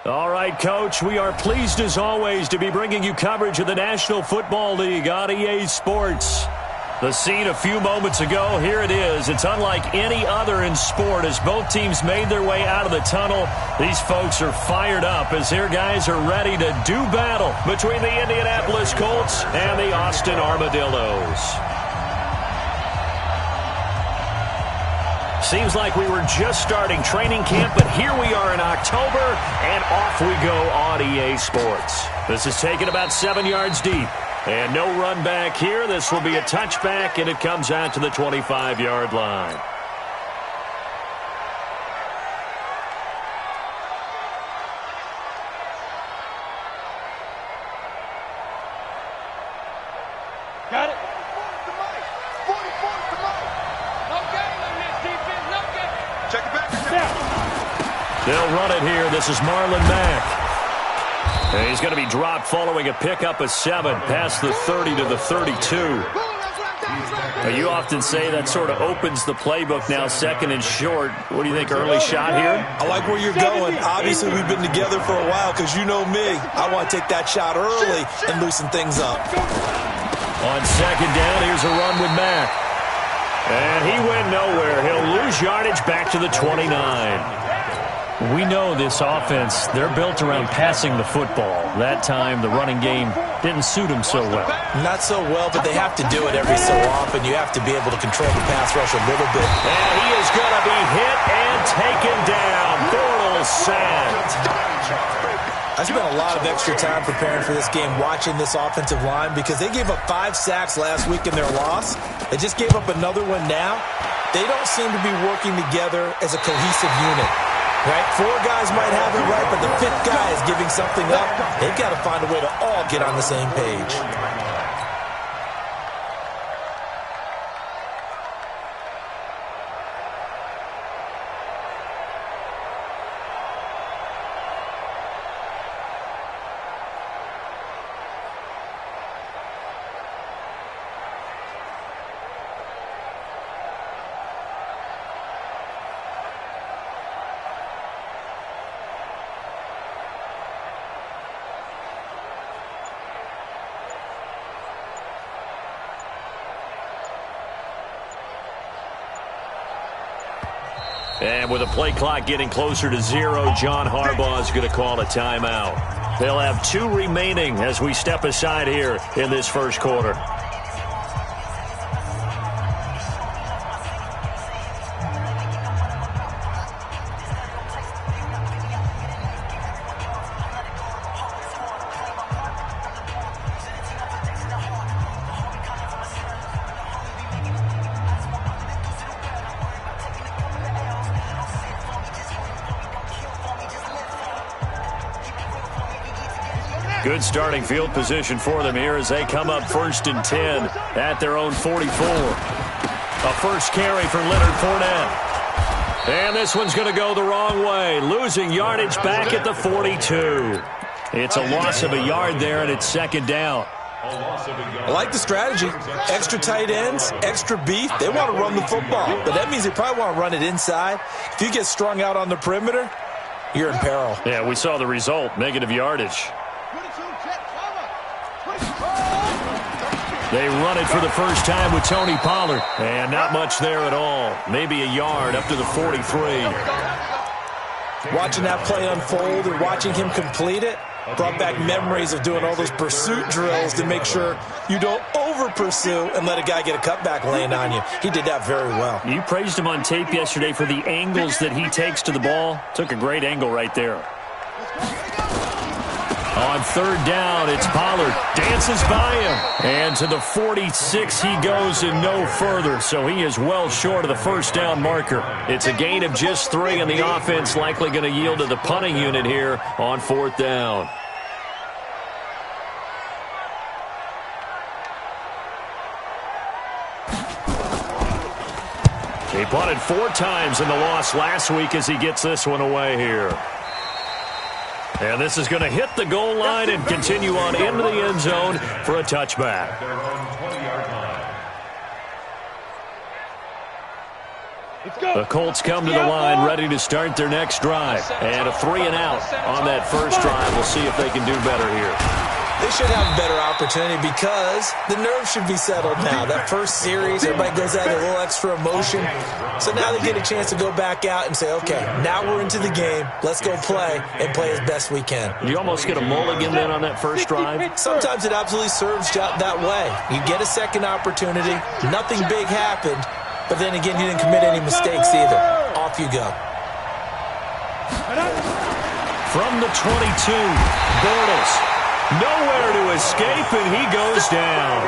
All right, Coach, we are pleased as always to be bringing you coverage of the National Football League on EA Sports. The scene a few moments ago, here it is. It's unlike any other in sport as both teams made their way out of the tunnel. These folks are fired up as their guys are ready to do battle between the Indianapolis Colts and the Austin Armadillos. Seems like we were just starting training camp, but here we are in October, and off we go on EA Sports. This is taken about 7 yards deep, and no run back here. This will be a touchback, and it comes out to the 25-yard line. Got it. They'll run it here. This is Marlon Mack. And he's going to be dropped following a pickup of 7 past the 30 to the 32. You often say that sort of opens the playbook now, second and short. What do you think, early shot here? I like where you're going. Obviously, we've been together for a while because you know me. I want to take that shot early and loosen things up. On second down, here's a run with Mack. And he went nowhere. He'll lose yardage back to the 29. We know this offense, they're built around passing the football. That time, the running game didn't suit them so well. Not so well, but they have to do it every so often. You have to be able to control the pass rush a little bit. And he is going to be hit and taken down. Bortles sacked. I spent a lot of extra time preparing for this game watching this offensive line because they gave up 5 sacks last week in their loss. They just gave up another one now. They don't seem to be working together as a cohesive unit. Right? 4 guys might have it right, but the 5th guy is giving something up. They've got to find a way to all get on the same page. And with the play clock getting closer to 0, John Harbaugh is going to call a timeout. They'll have 2 remaining as we step aside here in this first quarter. Good starting field position for them here as they come up 1st and 10 at their own 44. A first carry for Leonard Fournette. And this one's going to go the wrong way, losing yardage back at the 42. It's a loss of a yard there, and it's 2nd down. I like the strategy. Extra tight ends, extra beef. They want to run the football, but that means they probably want to run it inside. If you get strung out on the perimeter, you're in peril. Yeah, we saw the result, negative yardage. They run it for the first time with Tony Pollard. And not much there at all. Maybe a yard up to the 43. Watching that play unfold and watching him complete it brought back memories of doing all those pursuit drills to make sure you don't over-pursue and let a guy get a cutback laying on you. He did that very well. You praised him on tape yesterday for the angles that he takes to the ball. Took a great angle right there. On 3rd down, it's Pollard. Dances by him. And to the 46 he goes and no further. So he is well short of the first down marker. It's a gain of just 3, and the offense likely going to yield to the punting unit here on 4th down. He punted 4 times in the loss last week as he gets this one away here. And this is going to hit the goal line and continue on into the end zone for a touchback. The Colts come to the line ready to start their next drive. And a 3 and out on that first drive. We'll see if they can do better here. They should have a better opportunity because the nerves should be settled now. That first series, everybody goes out with a little extra emotion. So now they get a chance to go back out and say, okay, now we're into the game. Let's go play and play as best we can. You almost get a mulligan then on that first drive? Sometimes it absolutely serves that way. You get a second opportunity. Nothing big happened. But then again, you didn't commit any mistakes either. Off you go. From the 22, Bortles. Nowhere to escape, and he goes down.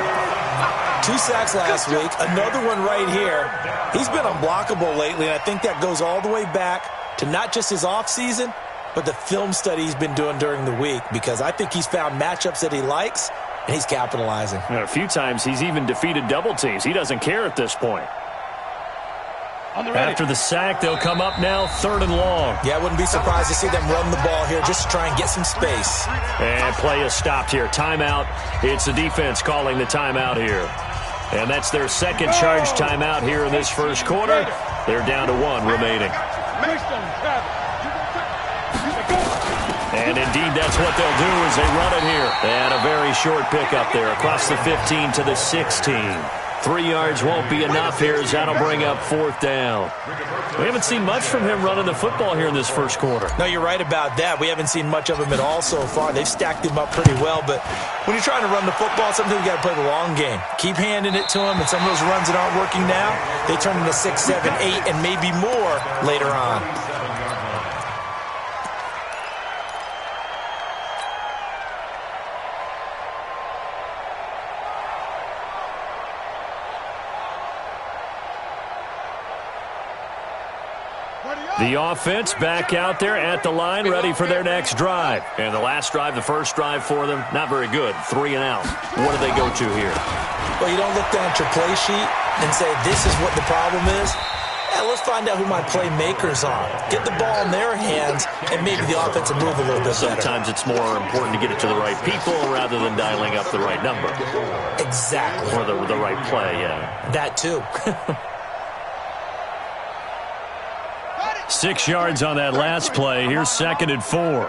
2 sacks last week, another one right here. He's been unblockable lately, and I think that goes all the way back to not just his offseason, but the film study he's been doing during the week, because I think he's found matchups that he likes, and he's capitalizing. And a few times he's even defeated double teams. He doesn't care at this point. After the sack, they'll come up now 3rd and long. Yeah, I wouldn't be surprised to see them run the ball here just to try and get some space. And play is stopped here. Timeout. It's the defense calling the timeout here. And that's their second charge timeout here in this first quarter. They're down to 1 remaining. And indeed, that's what they'll do as they run it here. And a very short pickup there across the 15 to the 16. 3 yards won't be enough here as that'll bring up 4th down. We haven't seen much from him running the football here in this first quarter. No, you're right about that. We haven't seen much of him at all so far. They've stacked him up pretty well, but when you're trying to run the football, sometimes you got to play the long game. Keep handing it to him, and some of those runs that aren't working now, they turn into 6, 7, 8, and maybe more later on. The offense back out there at the line, ready for their next drive. And the last drive, the first drive for them, not very good. 3 and out. What do they go to here? Well, you don't look down at your play sheet and say, this is what the problem is. Yeah, let's find out who my playmakers are. Get the ball in their hands, and maybe the offense will move a little bit better. Sometimes it's more important to get it to the right people rather than dialing up the right number. Exactly. Or the right play, yeah. That too. 6 yards on that last play. Here's 2nd and 4.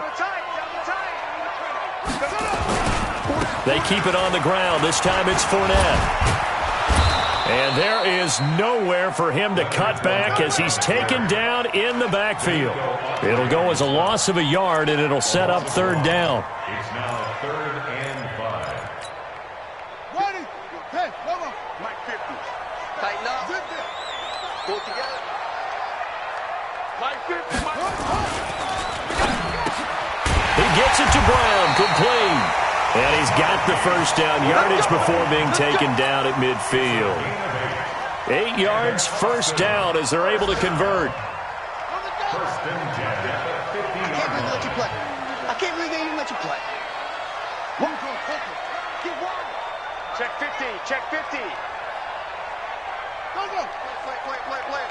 They keep it on the ground. This time it's Fournette. And there is nowhere for him to cut back as he's taken down in the backfield. It'll go as a loss of a yard, and it'll set up 3rd down. It's now 3rd and 5. Ready? Hey, come on. Like 50. Tighten up. Pull together. He gets it to Brown, complete. And he's got the first down yardage before being taken down at midfield. 8 yards, first down as they're able to convert. I can't believe they even let you play. Check 50, check 50. Go. Play.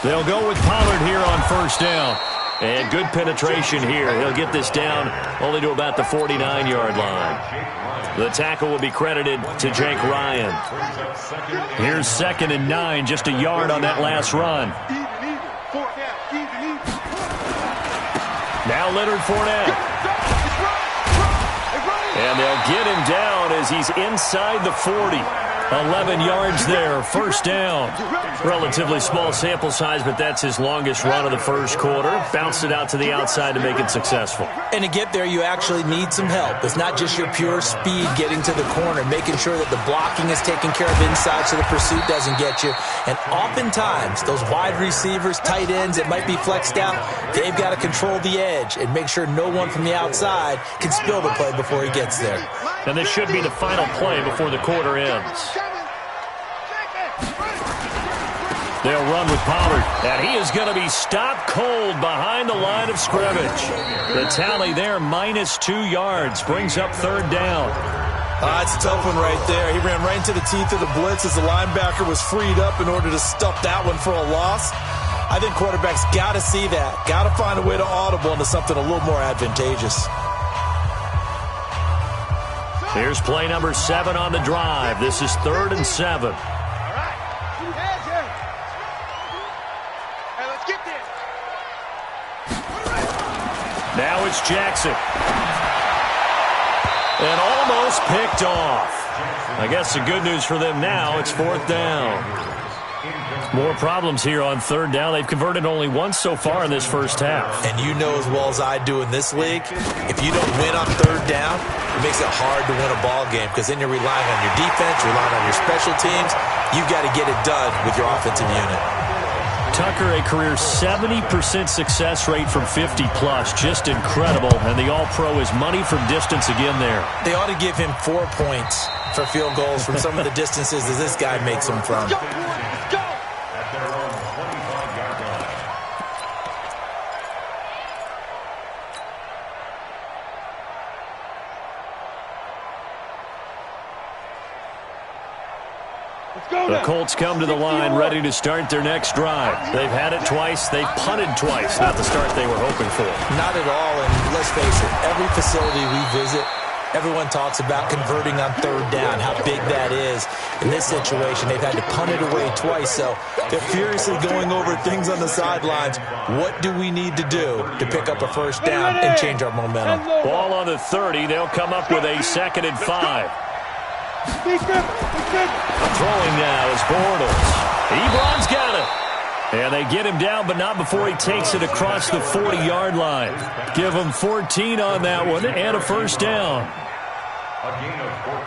They'll go with Pollard here on first down. And good penetration here. He'll get this down only to about the 49-yard line. The tackle will be credited to Jake Ryan. Here's 2nd and 9, just a yard on that last run. Now Leonard Fournette. And they'll get him down as he's inside the 40. 11 yards there, first down. Relatively small sample size, but that's his longest run of the first quarter. Bounced it out to the outside to make it successful. And to get there, you actually need some help. It's not just your pure speed getting to the corner, making sure that the blocking is taken care of inside so the pursuit doesn't get you. And oftentimes, those wide receivers, tight ends that might be flexed out, they've got to control the edge and make sure no one from the outside can spill the play before he gets there. And this should be the final play before the quarter ends. They'll run with Pollard, and he is going to be stopped cold behind the line of scrimmage. The tally there, -2 yards, brings up 3rd down. It's a tough one right there. He ran right into the teeth of the blitz as the linebacker was freed up in order to stuff that one for a loss. I think quarterbacks got to see that, got to find a way to audible into something a little more advantageous. Here's play number 7 on the drive. This is 3rd and 7. All right. Hands here. Hey, let's get this. Now it's Jackson. And almost picked off. I guess the good news for them now, it's 4th down. More problems here on 3rd down. They've converted only once so far in this first half. And you know as well as I do in this league, if you don't win on 3rd down, it makes it hard to win a ball game because then you're relying on your defense, you're relying on your special teams. You've got to get it done with your offensive unit. Tucker, a career 70% success rate from 50-plus. Just incredible. And the All-Pro is money from distance again there. They ought to give him 4 points for field goals from some of the distances that this guy makes them from. Let's go. At their own 25-yard line. The Colts come to the line ready to start their next drive. They've had it twice. They've punted twice. Not the start they were hoping for. Not at all, and let's face it, every facility we visit, everyone talks about converting on 3rd down, how big that is. In this situation, they've had to punt it away twice, so they're furiously going over things on the sidelines. What do we need to do to pick up a 1st down and change our momentum? Ball on the 30. They'll come up with a 2nd and 5. Throwing now is Bortles. Ebron's got it. And they get him down, but not before he takes it across the 40-yard line. Give him 14 on that one and a 1st down.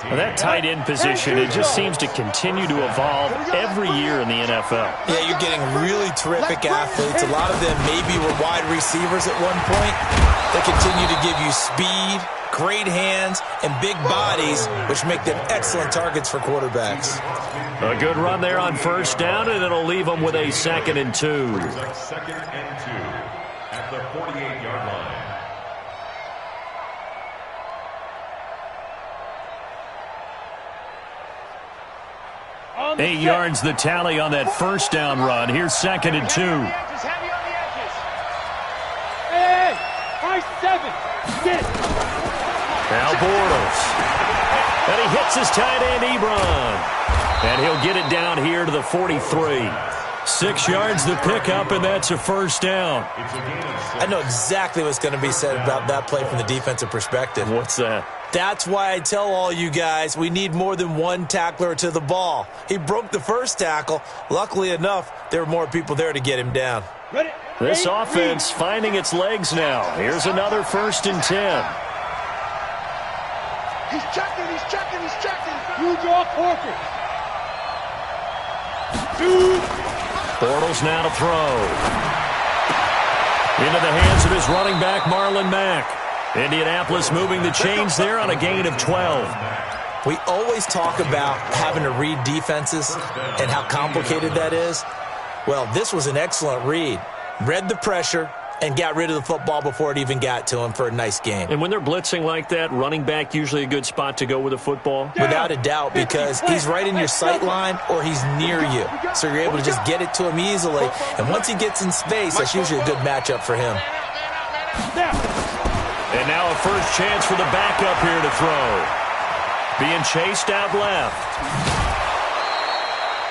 Well, that tight end position, it just seems to continue to evolve every year in the NFL. Yeah, you're getting really terrific athletes. A lot of them maybe were wide receivers at one point. They continue to give you speed, great hands, and big bodies, which make them excellent targets for quarterbacks. A good run there on 1st down, and it'll leave them with a 2nd and 2. 2nd and 2 at the 48-yard line. 8 yards the tally on that 1st down run. Here's 2nd and 2. Hey, 7. Get. Now Bortles. And he hits his tight end, Ebron. And he'll get it down here to the 43. 6 yards the pickup, and that's a 1st down. I know exactly what's going to be said about that play from the defensive perspective. What's that? That's why I tell all you guys we need more than one tackler to the ball. He broke the 1st tackle. Luckily enough, there were more people there to get him down. This offense finding its legs now. Here's another 1st and 10. He's checking. You draw corker. Bortles now to throw. Into the hands of his running back, Marlon Mack. Indianapolis moving the chains there on a gain of 12. We always talk about having to read defenses and how complicated that is. Well, this was an excellent read. Read the pressure and got rid of the football before it even got to him for a nice game. And when they're blitzing like that, running back usually a good spot to go with the football? Without a doubt, because he's right in your sight line or he's near you. So you're able to just get it to him easily. And once he gets in space, that's usually a good matchup for him. And now a first chance for the backup here to throw. Being chased out left.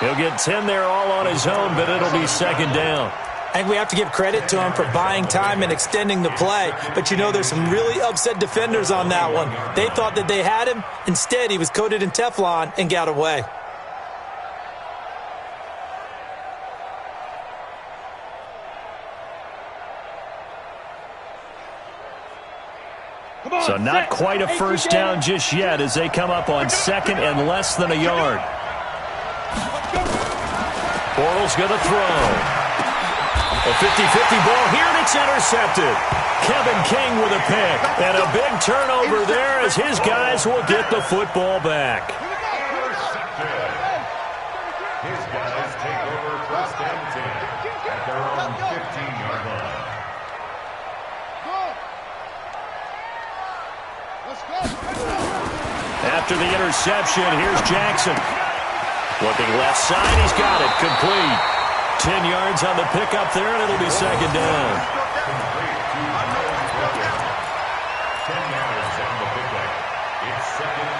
He'll get 10 there all on his own, but it'll be 2nd down. I think we have to give credit to him for buying time and extending the play. But, you know, there's some really upset defenders on that one. They thought that they had him. Instead, he was coated in Teflon and got away. So not quite a 1st down just yet as they come up on 2nd and less than a yard. Bortles going to throw. A 50-50 ball here, and it's intercepted. Kevin King with a pick. And a big turnover there as his guys will get the football back. His guys take over 1st and 10 at their own 15-yard line. After the interception, here's Jackson. Looking left side, he's got it. Complete. 10 yards on the pickup there, and it'll be 2nd down. 10 yards on the pickup. It's 2nd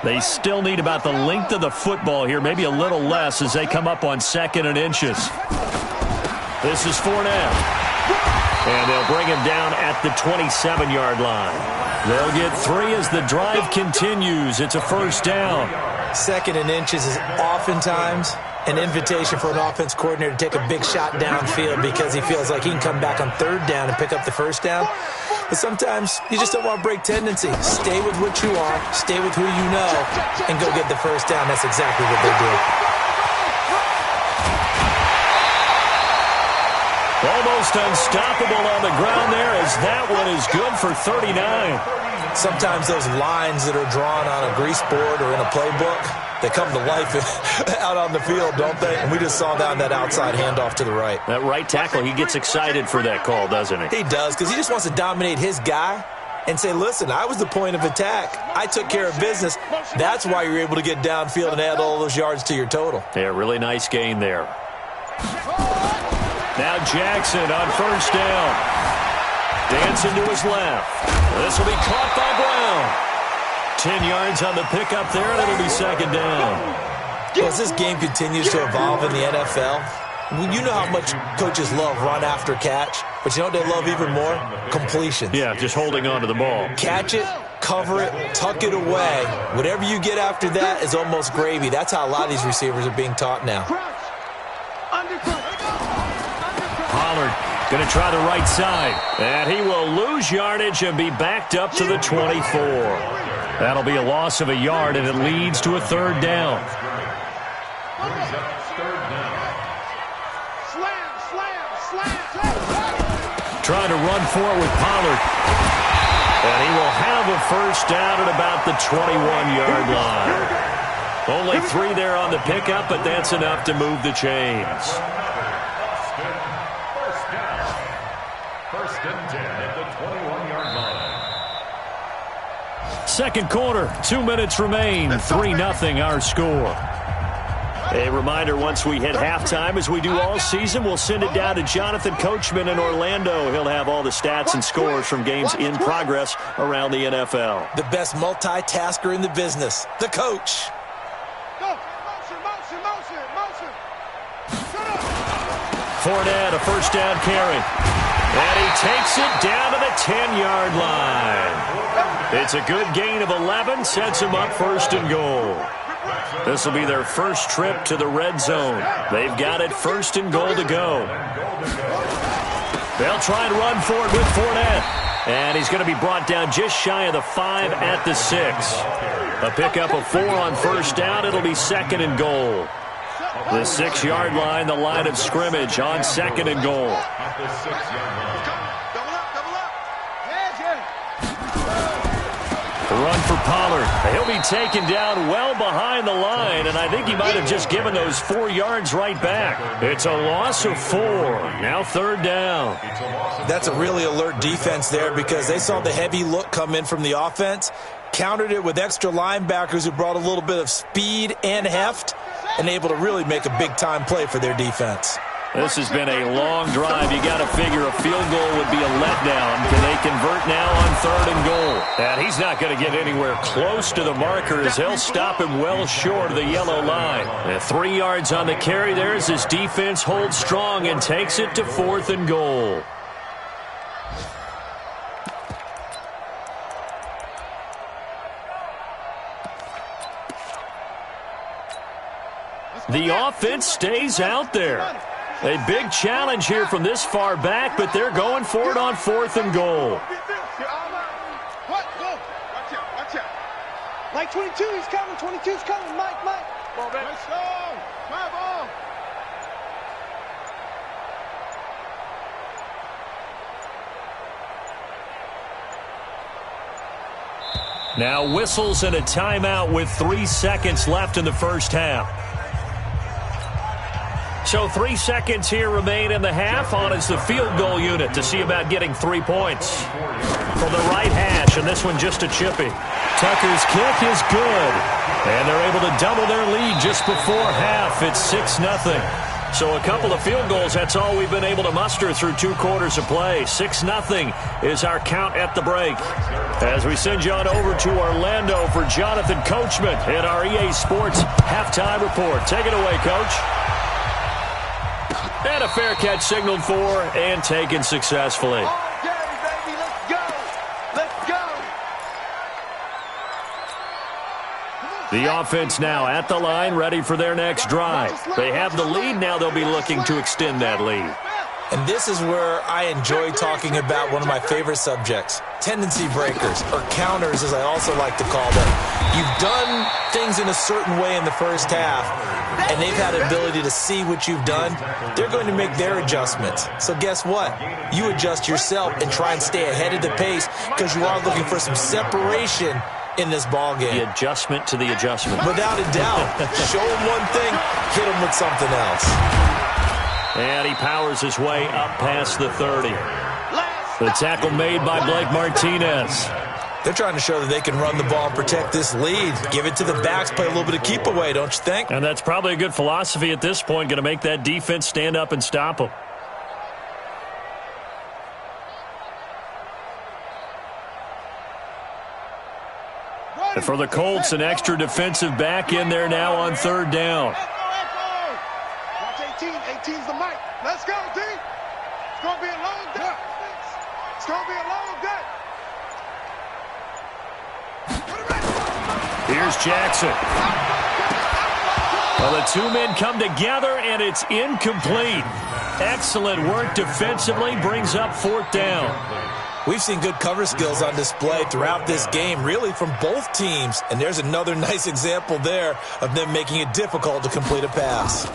They still need about the length of the football here, maybe a little less as they come up on 2nd and inches. This is Fournette. And they'll bring him down at the 27-yard line. They'll get 3 as the drive continues. It's a first down. 2nd and inches is oftentimes an invitation for an offense coordinator to take a big shot downfield because he feels like he can come back on 3rd down and pick up the first down. But sometimes you just don't want to break tendency. Stay with what you are, stay with who you know, and go get the first down. That's exactly what they did. Almost unstoppable on the ground there as that one is good for 39. Sometimes those lines that are drawn on a grease board or in a playbook, they come to life out on the field, don't they? And we just saw that outside handoff to the right. That right tackle, he gets excited for that call, doesn't he? He does, because he just wants to dominate his guy and say, listen, I was the point of attack. I took care of business. That's why you're able to get downfield and add all those yards to your total. Yeah, really nice gain there. Now Jackson on first down. Dancing to his left. This will be caught by Brown. 10 yards on the pickup there, and it'll be 2nd down. Well, as this game continues to evolve in the NFL, you know how much coaches love run after catch, but you know what they love even more? Completions. Yeah, just holding on to the ball. Catch it, cover it, tuck it away. Whatever you get after that is almost gravy. That's how a lot of these receivers are being taught now. Pollard going to try the right side. And he will lose yardage and be backed up to the 24. That'll be a loss of a yard, and it leads to a 3rd down. Trying to run for it with Pollard. And he will have a first down at about the 21-yard line. Only 3 there on the pickup, but that's enough to move the chains. First and 10 at the 21-yard line. Second quarter, 2 minutes remain. 3-0 our score. A reminder, once we hit halftime, as we do all season, we'll send it down to Jonathan Coachman in Orlando. He'll have all the stats and scores from games in progress around the NFL. The best multitasker in the business, the coach. Fournette, a first down carry. And he takes it down to the 10-yard line. It's a good gain of 11, sets him up 1st and goal. This will be their first trip to the red zone. They've got it 1st and goal to go. They'll try and run for it with Fournette. And he's going to be brought down just shy of the 5 at the 6. A pickup of 4 on first down. It'll be 2nd and goal. The 6-yard line, the line of scrimmage on 2nd and goal. The run for Pollard. He'll be taken down well behind the line, and I think he might have just given those 4 yards right back. It's a loss of 4. Now 3rd down. That's a really alert defense there because they saw the heavy look come in from the offense, countered it with extra linebackers who brought a little bit of speed and heft, and able to really make a big-time play for their defense. This has been a long drive. You got to figure a field goal would be a letdown. Can they convert now on 3rd and goal? And he's not going to get anywhere close to the marker as they'll stop him well short of the yellow line. And 3 yards on the carry there as his defense holds strong and takes it to 4th and goal. The offense stays out there. A big challenge here from this far back, but they're going for it on 4th and goal. Mike 22, he's coming. 22's coming. Mike. Ball back. Let's go. Come on. Now whistles and a timeout with 3 seconds left in the first half. So 3 seconds here remain in the half. On is the field goal unit to see about getting 3 points. From the right hash, and this one just a chippy. Tucker's kick is good. And they're able to double their lead just before half. It's 6-0. So a couple of field goals, that's all we've been able to muster through 2 quarters of play. 6-0 is our count at the break. As we send you on over to Orlando for Jonathan Coachman in our EA Sports halftime report. Take it away, Coach. And a fair catch signaled for and taken successfully. The offense now at the line, ready for their next drive. They have the lead. Now they'll be looking to extend that lead. And this is where I enjoy talking about one of my favorite subjects, tendency breakers, or counters as I also like to call them. You've done things in a certain way in the first half, and they've had an ability to see what you've done. They're going to make their adjustments. So guess what? You adjust yourself and try and stay ahead of the pace because you are looking for some separation in this ball game. The adjustment to the adjustment. Without a doubt. Show him one thing, hit him with something else. And he powers his way up past the 30. The tackle made by Blake Martinez. They're trying to show that they can run the ball and protect this lead. Give it to the backs, play a little bit of keep away, don't you think? And that's probably a good philosophy at this point, going to make that defense stand up and stop them. And for the Colts, an extra defensive back in there now on 3rd down. Watch 18. 18's the mic. Let's go, D. It's going to be a long day. It's going to be a long day. Here's Jackson. Well, the 2 men come together, and it's incomplete. Excellent work defensively, brings up 4th down. We've seen good cover skills on display throughout this game, really from both teams. And there's another nice example there of them making it difficult to complete a pass.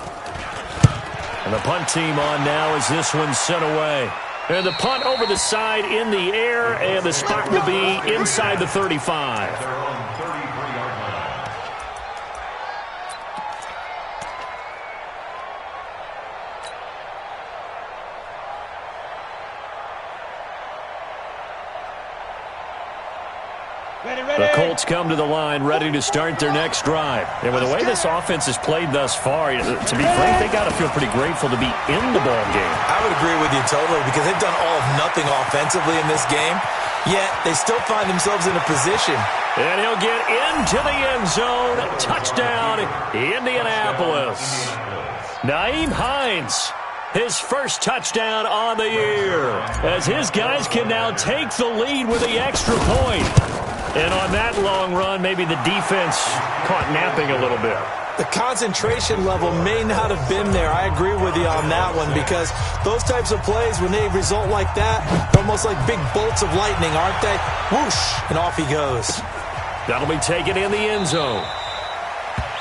And the punt team on now as this one's sent away. And the punt over the side in the air, and the spot will be inside the 35. The Colts come to the line ready to start their next drive. And with the way this offense has played thus far, to be frank, they got to feel pretty grateful to be in the ball game. I would agree with you totally because they've done all of nothing offensively in this game, yet they still find themselves in a position. And he'll get into the end zone. Touchdown, Indianapolis. Nyheim Hines, his first touchdown on the year, as his guys can now take the lead with the extra point. And on that long run, maybe the defense caught napping a little bit. The concentration level may not have been there. I agree with you on that one because those types of plays, when they result like that, they're almost like big bolts of lightning, aren't they? Whoosh, and off he goes. That'll be taken in the end zone.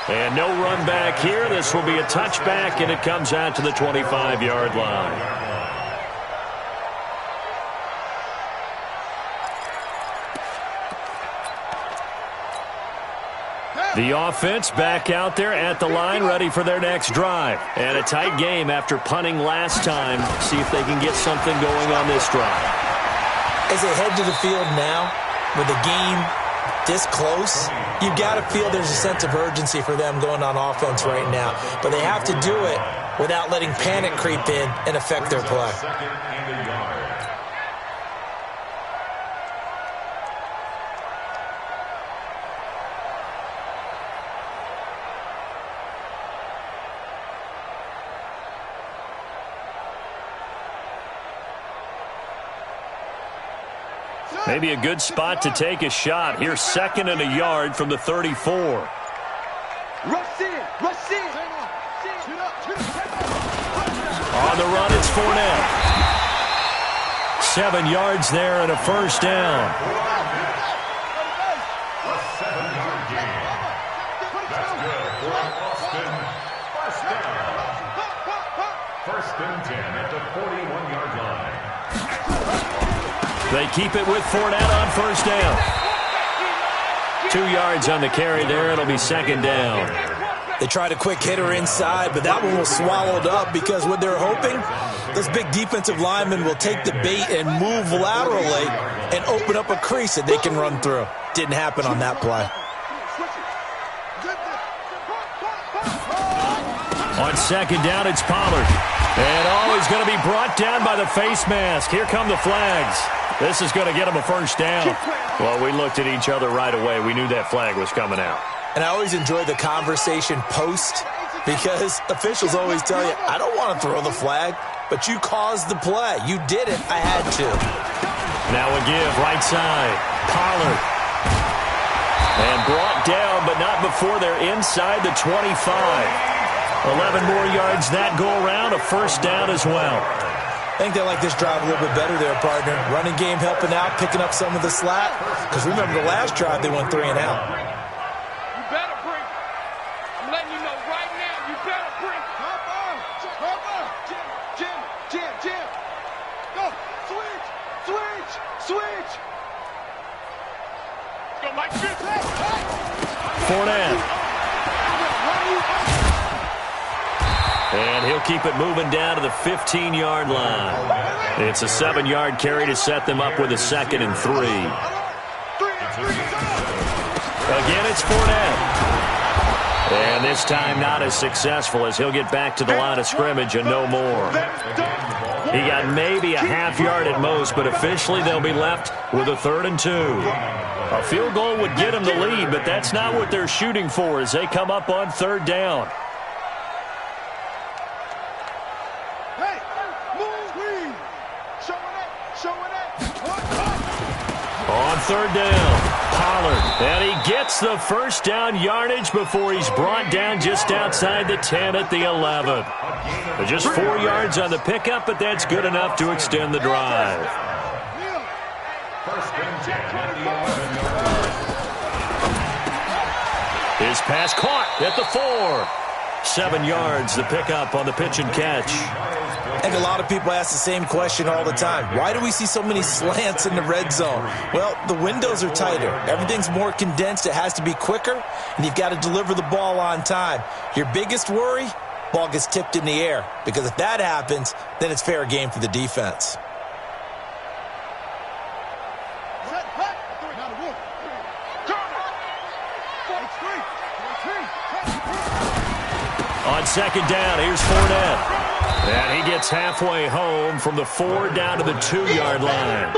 And no run back here. This will be a touchback, and it comes out to the 25-yard line. The offense back out there at the line, ready for their next drive. And a tight game after punting last time. See if they can get something going on this drive. As they head to the field now, with the game this close, you've got to feel there's a sense of urgency for them going on offense right now. But they have to do it without letting panic creep in and affect their play. Maybe a good spot to take a shot. Here's 2nd and a yard from the 34. Rush in. Rush in. On the run, it's Fournette. 7 yards there and a first down. A 7-yard gain. That's good for Austin. First down. 1st and 10 at the 41-yard line. They keep it with Fournette on first down. 2 yards on the carry there. It'll be 2nd down. They tried a quick hitter inside, but that one was swallowed up because what they're hoping, those big defensive linemen will take the bait and move laterally and open up a crease that they can run through. Didn't happen on that play. On second down, it's Pollard. And, he's going to be brought down by the face mask. Here come the flags. This is going to get him a first down. Well, we looked at each other right away. We knew that flag was coming out. And I always enjoy the conversation post because officials always tell you, I don't want to throw the flag, but you caused the play. You did it. I had to. Now a give, right side. Pollard. And brought down, but not before they're inside the 25. 11 more yards that go around, a first down as well. I think they like this drive a little bit better there, partner. Running game helping out, picking up some of the slack. Because remember the last drive, they went 3 and out. You better bring. I'm letting you know right now, you better bring. Hop on. Jim. Go. Switch. Go like this. Fournette. And he'll keep it moving down to the 15-yard line. It's a 7-yard carry to set them up with a 2nd and 3. Again, it's Fournette. And this time not as successful as he'll get back to the line of scrimmage and no more. He got maybe a half yard at most, but officially they'll be left with a 3rd and 2. A field goal would get them the lead, but that's not what they're shooting for as they come up on 3rd down. On 3rd down, Pollard. And he gets the first down yardage before he's brought down just outside the 10 at the 11. Just 4 yards on the pickup, but that's good enough to extend the drive. His pass caught at the 4. 7 yards, the pickup on the pitch and catch. I think a lot of people ask the same question all the time. Why do we see so many slants in the red zone? Well, the windows are tighter. Everything's more condensed. It has to be quicker, and you've got to deliver the ball on time. Your biggest worry, ball gets tipped in the air, because if that happens, then it's fair game for the defense. On 2nd down, here's Fournette. And he gets halfway home from the 4 down to the 2-yard line.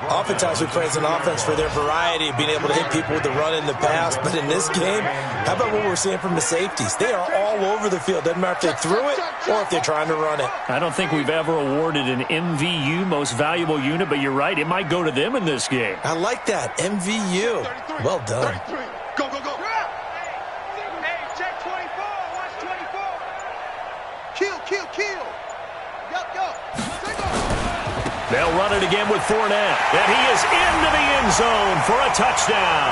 Oftentimes we praise an offense for their variety of being able to hit people with the run in the pass. But in this game, how about what we're seeing from the safeties? They are all over the field. Doesn't matter if they threw it or if they're trying to run it. I don't think we've ever awarded an MVU, most valuable unit, but you're right. It might go to them in this game. I like that. MVU. Well done. Go. Kill. Yup. They'll run it again with Fournette. And he is into the end zone for a touchdown.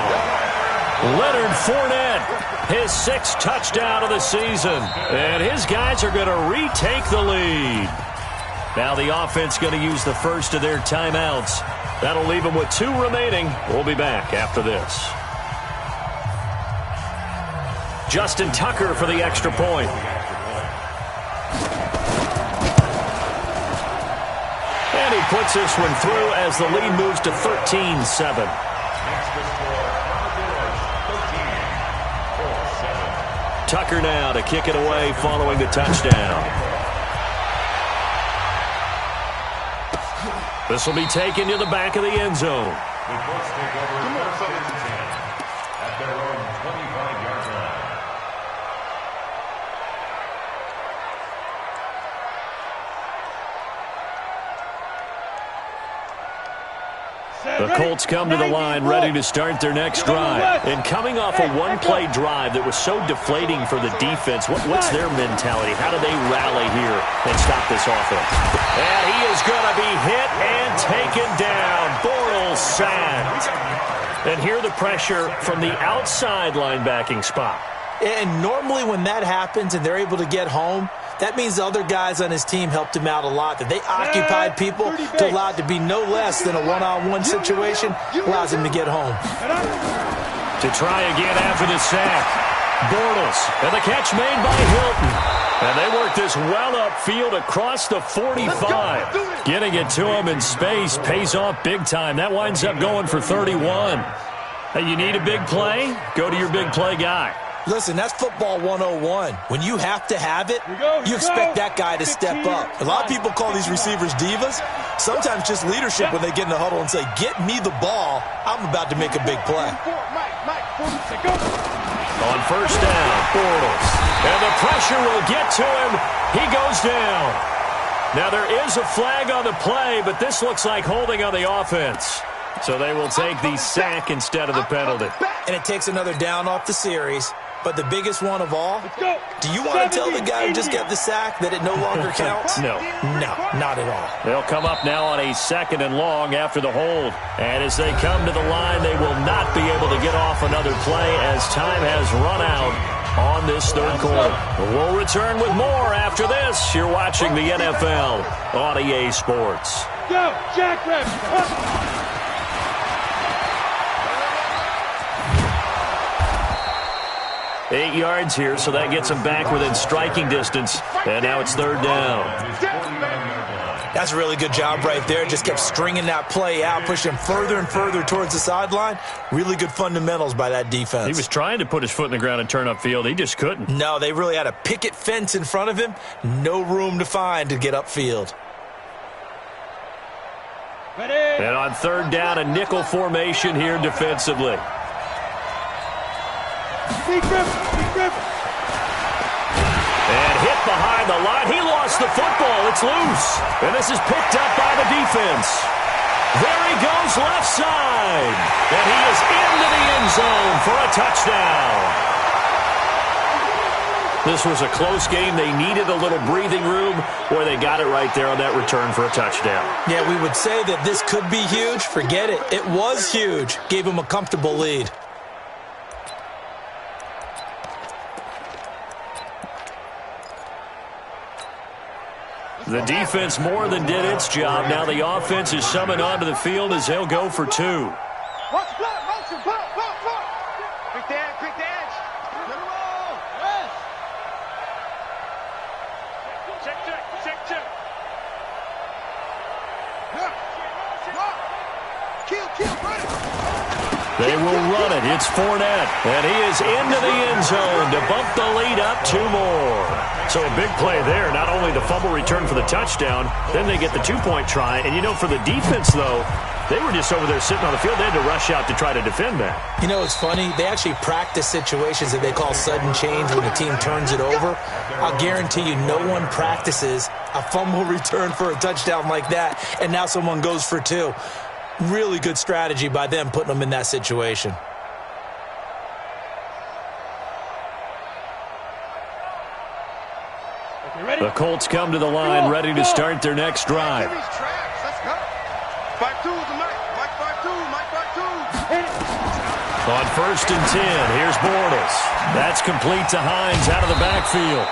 Leonard Fournette, his 6th touchdown of the season. And his guys are going to retake the lead. Now the offense going to use the first of their timeouts. That'll leave them with 2 remaining. We'll be back after this. Justin Tucker for the extra point. And he puts this one through as the lead moves to 13-7. Tucker now to kick it away following the touchdown. This will be taken to the back of the end zone. The Colts take over first and 10 at their own 25-yard line. The Colts come to the line ready to start their next drive. And coming off a one-play drive that was so deflating for the defense, what's their mentality? How do they rally here and stop this offense? And he is going to be hit and taken down. Bortles sacked. And here the pressure from the outside linebacking spot. And normally when that happens and they're able to get home, that means the other guys on his team helped him out a lot. That they occupied people to allow it to be no less than a one-on-one situation allows him to get home. To try again after the sack. Bortles. And the catch made by Hilton. And they work this well upfield across the 45. Getting it to him in space pays off big time. That winds up going for 31. Hey, you need a big play? Go to your big play guy. Listen, that's football 101. When you have to have it, you expect that guy to step up. A lot of people call these receivers divas. Sometimes just leadership when they get in the huddle and say, get me the ball. I'm about to make a big play. On first down, Bortles. And the pressure will get to him. He goes down. Now there is a flag on the play, but this looks like holding on the offense. So they will take the sack instead of the penalty. And it takes another down off the series. But the biggest one of all, do you want to tell the guy who just got the sack that it no longer counts? No. No, not at all. They'll come up now on a 2nd and long after the hold. And as they come to the line, they will not be able to get off another play as time has run out on this third quarter. We'll return with more after this. You're watching the NFL on EA Sports. Go, Jackrabbit! 8 yards here, so that gets him back within striking distance. And now it's 3rd down. That's a really good job right there. Just kept stringing that play out, pushing him further and further towards the sideline. Really good fundamentals by that defense. He was trying to put his foot in the ground and turn upfield. He just couldn't. No, they really had a picket fence in front of him. No room to find to get upfield. And on 3rd down, a nickel formation here defensively. And hit behind the line. He lost the football. It's loose. And this is picked up by the defense. There he goes left side. And he is into the end zone for a touchdown. This was a close game. They needed a little breathing room where they got it right there on that return for a touchdown. Yeah, we would say that this could be huge. Forget it. It was huge. Gave him a comfortable lead. The defense more than did its job. Now the offense is summoned onto the field as they'll go for 2. Watch block, motion, block. Quick the edge. Let it roll. Yes. Check. Kill, run it. They will run it. It's Fournette. And he is into the end zone to bump the lead up 2 more. So a big play there. Not only the fumble return for the touchdown, then they get the 2-point try. And, you know, for the defense, though, they were just over there sitting on the field. They had to rush out to try to defend that. You know, it's funny. They actually practice situations that they call sudden change when the team turns it over. I'll guarantee you no one practices a fumble return for a touchdown like that, and now someone goes for 2. Really good strategy by them putting them in that situation. The Colts come to the line ready to start their next drive. Let's go. 5-2 is the Mike. Mike 5-2. On 1st and 10, here's Bortles. That's complete to Hines out of the backfield.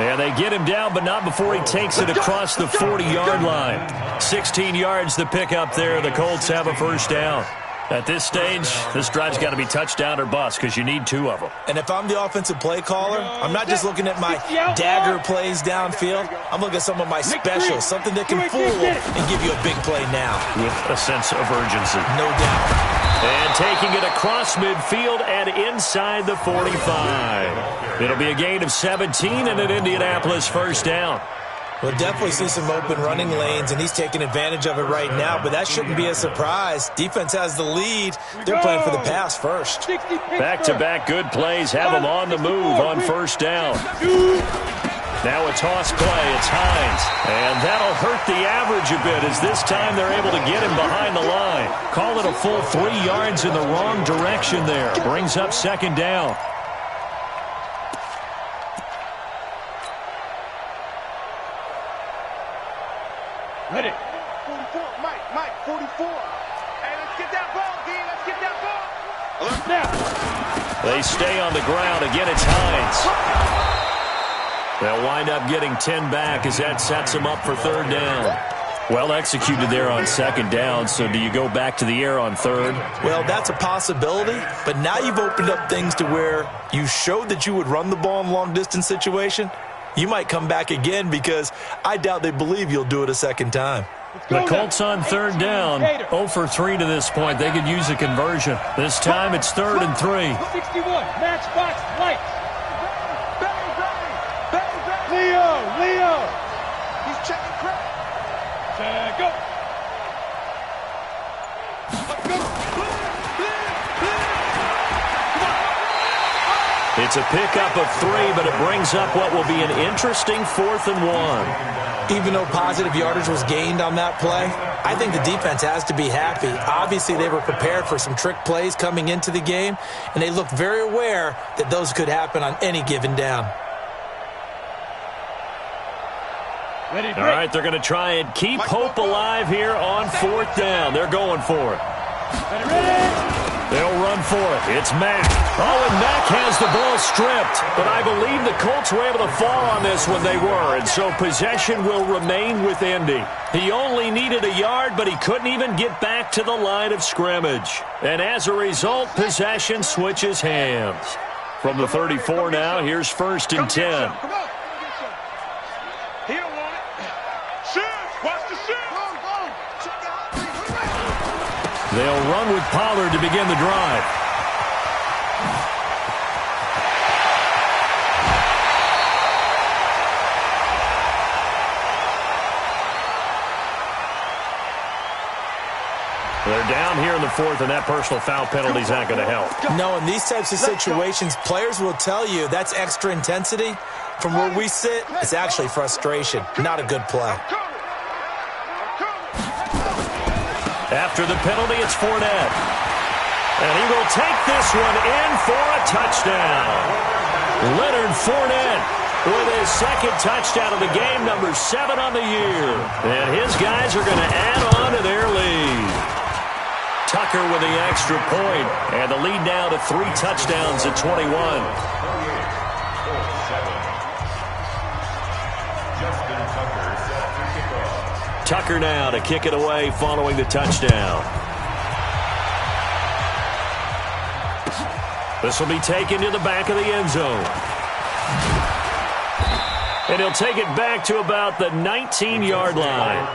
And they get him down, but not before he takes it across the 40-yard line. 16 yards to pick up there. The Colts have a first down. At this stage, this drive's got to be touchdown or bust because you need 2 of them. And if I'm the offensive play caller, I'm not just looking at my dagger plays downfield. I'm looking at some of my specials, something that can fool and give you a big play now. With a sense of urgency. No doubt. And taking it across midfield and inside the 45. It'll be a gain of 17 and an Indianapolis first down. We'll definitely see some open running lanes, and he's taking advantage of it right now, but that shouldn't be a surprise. Defense has the lead. They're playing for the pass first. Back-to-back good plays have them on the move on first down. Now a toss play. It's Hines. And that'll hurt the average a bit as this time they're able to get him behind the line. Call it a full 3 yards in the wrong direction there. Brings up 2nd down. Ready. 44, Mike, 44. Hey, let's get that ball, D. Let's get that ball. Alert now. They stay on the ground. Again, it's Hines. They'll wind up getting 10 back as that sets them up for 3rd down. Well executed there on 2nd down, so do you go back to the air on 3rd? Well, that's a possibility, but now you've opened up things to where you showed that you would run the ball in a long-distance situation. You might come back again because I doubt they believe you'll do it a 2nd time. The Colts on 3rd down, 0 for 3 to this point. They could use a conversion. This time it's 3rd and 3. 61, matchbox lights. Go. It's a pickup of 3, but it brings up what will be an interesting 4th and 1. Even though positive yardage was gained on that play, I think the defense has to be happy. Obviously, they were prepared for some trick plays coming into the game, and they looked very aware that those could happen on any given down. All right, they're going to try and keep hope alive here on 4th down. They're going for it. They'll run for it. It's Mack. Oh, and Mack has the ball stripped. But I believe the Colts were able to fall on this when they were, and so possession will remain with Indy. He only needed a yard, but he couldn't even get back to the line of scrimmage. And as a result, possession switches hands. From the 34 now, here's 1st and 10. Come on. He don't want it. Shoot. Watch the shoot. They'll run with Pollard to begin the drive. They're down here in the 4th, and that personal foul penalty is not going to help. No, in these types of situations, players will tell you that's extra intensity. From where we sit, it's actually frustration, not a good play. After the penalty, it's Fournette. And he will take this one in for a touchdown. Leonard Fournette with his 2nd touchdown of the game, number 7 on the year. And his guys are going to add on to their lead. Tucker with the extra point, and the lead now to 3 touchdowns at 21. Tucker now to kick it away following the touchdown. This will be taken to the back of the end zone. And he'll take it back to about the 19-yard line.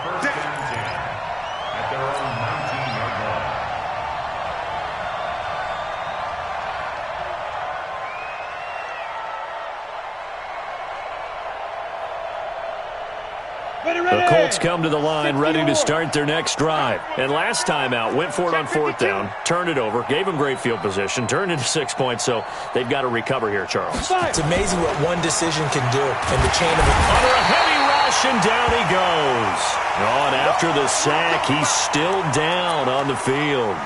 The Colts come to the line ready to start their next drive. And last time out, went for it on 4th down, turned it over, gave them great field position, turned into 6 points, so they've got to recover here, Charles. It's amazing what one decision can do in the chain of under a heavy rush, and down he goes. Oh, and after the sack, he's still down on the field.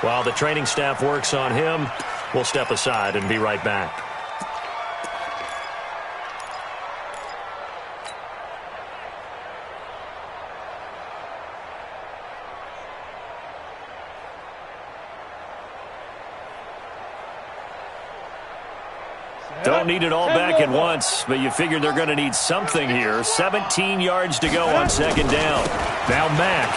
While the training staff works on him, we'll step aside and be right back. Don't need it all back at once, but you figure they're going to need something here. 17 yards to go on 2nd down. Now Mack.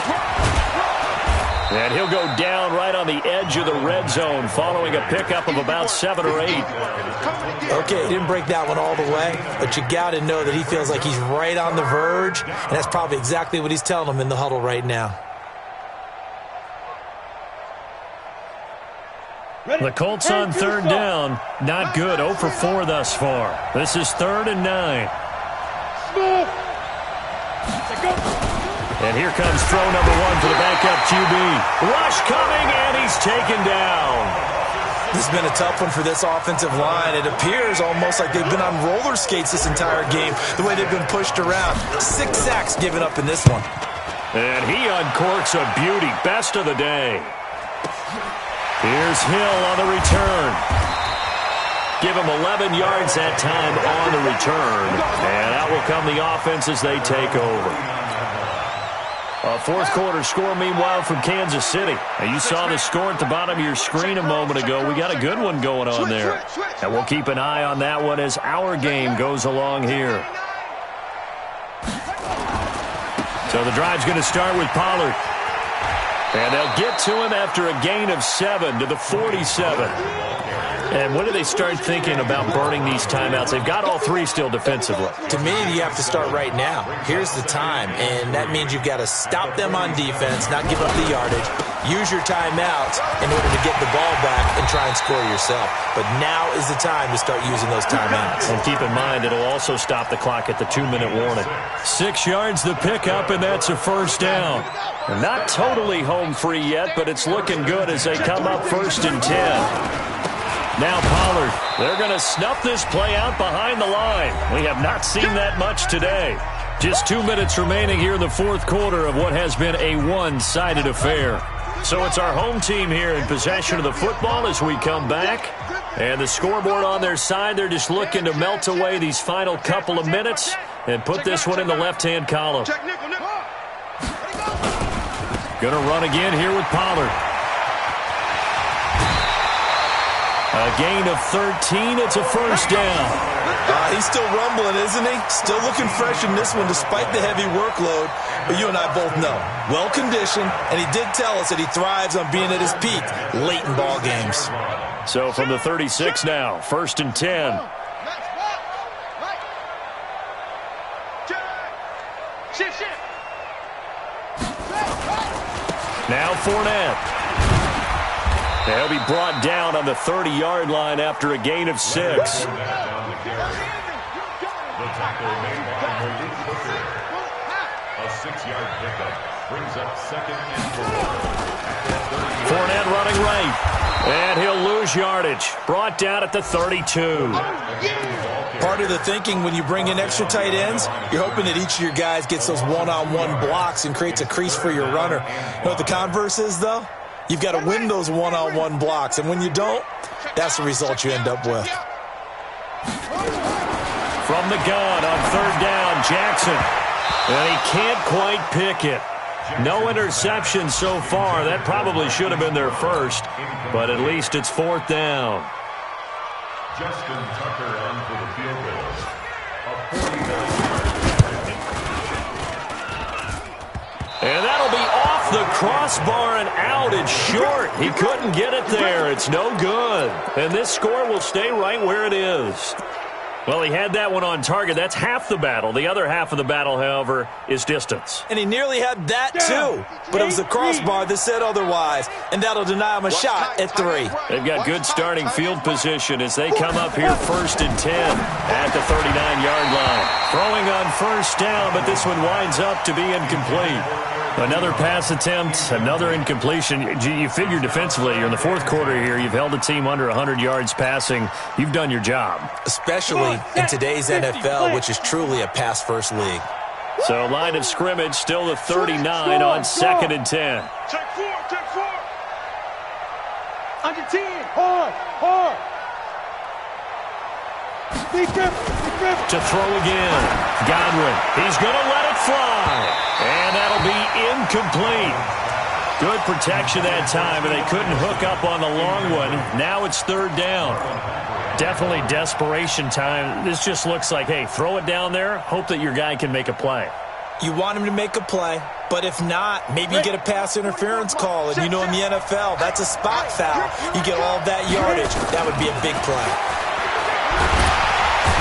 And he'll go down right on the edge of the red zone following a pickup of about 7 or 8. Okay, he didn't break that one all the way, but you got to know that he feels like he's right on the verge, and that's probably exactly what he's telling them in the huddle right now. The Colts on 3rd down. Not good. 0 for 4 thus far. This is 3rd and 9. And here comes throw number 1 for the backup QB. Rush coming, and he's taken down. This has been a tough one for this offensive line. It appears almost like they've been on roller skates this entire game, the way they've been pushed around. 6 sacks given up in this one. And he uncorks a beauty. Best of the day. Here's Hill on the return. Give him 11 yards that time on the return. And out will come the offense as they take over. A 4th quarter score, meanwhile, from Kansas City. Now, you saw the score at the bottom of your screen a moment ago. We got a good one going on there. And we'll keep an eye on that one as our game goes along here. So the drive's going to start with Pollard. And they'll get to him after a gain of 7 to the 47. And when do they start thinking about burning these timeouts? They've got all three still defensively. To me, you have to start right now. Here's the time, and that means you've got to stop them on defense, not give up the yardage, use your timeouts in order to get the ball back and try and score yourself. But now is the time to start using those timeouts. And keep in mind, it'll also stop the clock at the 2-minute warning. 6 yards the pickup, and that's a first down. They're not totally home free yet, but it's looking good as they come up 1st and 10. Now Pollard, they're going to snuff this play out behind the line. We have not seen that much today. Just 2 minutes remaining here in the fourth quarter of what has been a one-sided affair. So it's our home team here in possession of the football as we come back. And the scoreboard on their side, they're just looking to melt away these final couple of minutes and put this one in the left-hand column. Going to run again here with Pollard. A gain of 13. It's a first down. He's still rumbling, isn't he? Still looking fresh in this one despite the heavy workload. But you and I both know, well-conditioned, and he did tell us that he thrives on being at his peak late in ball games. So from the 36 now, 1st and 10. Now Fournette. They'll be brought down on the 30-yard line after a gain of 6. The tackle made by Malik Hooker. A 6-yard pickup brings up 2nd and 4. Fournette running right. And he'll lose yardage. Brought down at the 32. Part of the thinking when you bring in extra tight ends, you're hoping that each of your guys gets those one-on-one blocks and creates a crease for your runner. You know what the converse is, though? You've got to win those one-on-one blocks, and when you don't, that's the result you end up with. From the gun on 3rd down, Jackson. And he can't quite pick it. No interception so far. That probably should have been their first, but at least it's 4th down. Justin Tucker on for the field goal. A 49-yard. And that'll be off the crossbar and out. It's short. He couldn't get it there. It's no good. And this score will stay right where it is. Well, he had that one on target. That's half the battle. The other half of the battle, however, is distance. And he nearly had that, too. But it was the crossbar that said otherwise. And that'll deny him a shot at 3. They've got good starting field position as they come up here 1st and 10 at the 39-yard line. Throwing on 1st down, but this one winds up to be incomplete. Another pass attempt, another incompletion. You figure defensively, you're in the fourth quarter here. You've held the team under 100 yards passing. You've done your job. Especially in today's NFL, which is truly a pass-first league. So line of scrimmage, still the 39 on 2nd and 10. Check 4, check 4. Under 10, hard. To throw again. Godwin. He's going to let it fly. And that'll be incomplete. Good protection that time, and they couldn't hook up on the long one. Now it's 3rd down. Definitely desperation time. This just looks like, hey, throw it down there, hope that your guy can make a play. You want him to make a play, but if not, maybe you get a pass interference call. And you know in the NFL, that's a spot foul. You get all that yardage. That would be a big play.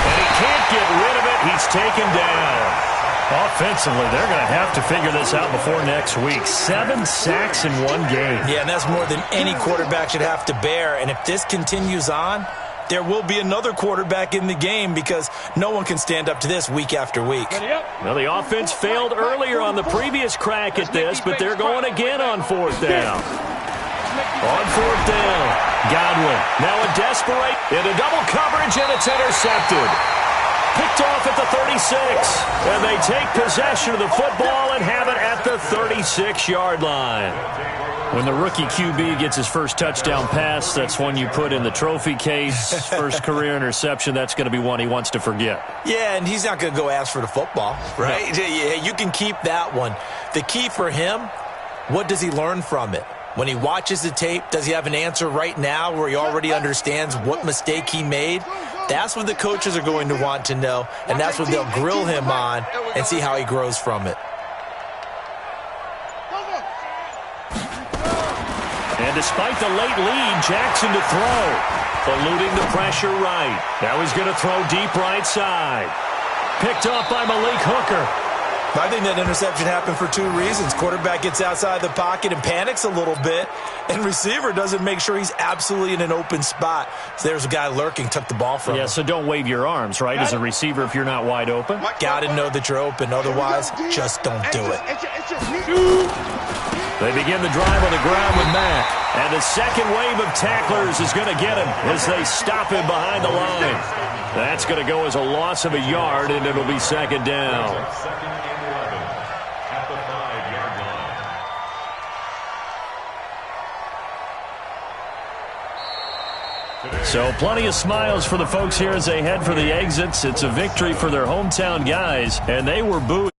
And he can't get rid of it. He's taken down. Offensively, they're going to have to figure this out before next week. 7 sacks in one game. Yeah, and that's more than any quarterback should have to bear. And if this continues on, there will be another quarterback in the game because no one can stand up to this week after week. Well, the offense failed earlier on the previous crack at this, but they're going again on 4th down. On 4th down, Godwin. Now a desperate into double coverage, and it's intercepted. Picked off at the 36, and they take possession of the football and have it at the 36-yard line. When the rookie QB gets his first touchdown pass, that's one you put in the trophy case. First career interception, that's going to be one he wants to forget. Yeah, and he's not going to go ask for the football, right? No. Yeah, you can keep that one. The key for him, what does he learn from it? When he watches the tape, does he have an answer right now where he already understands what mistake he made? That's what the coaches are going to want to know, and that's what they'll grill him on and see how he grows from it. And despite the late lead, Jackson to throw. eluding the pressure right. Now he's going to throw deep right side. Picked off by Malik Hooker. I think that interception happened for two reasons. Quarterback gets outside the pocket and panics a little bit, and receiver doesn't make sure he's absolutely in an open spot. So there's a guy lurking, took the ball from him. Yeah, so don't wave your arms, right, as a receiver if you're not wide open. Got to know that you're open. Otherwise, just don't do it. They begin the drive on the ground with Mack. And the second wave of tacklers is going to get him as they stop him behind the line. That's going to go as a loss of a yard, and it'll be second down. Second and 11 at the 5-yard line. So plenty of smiles for the folks here as they head for the exits. It's a victory for their hometown guys, and they were booed.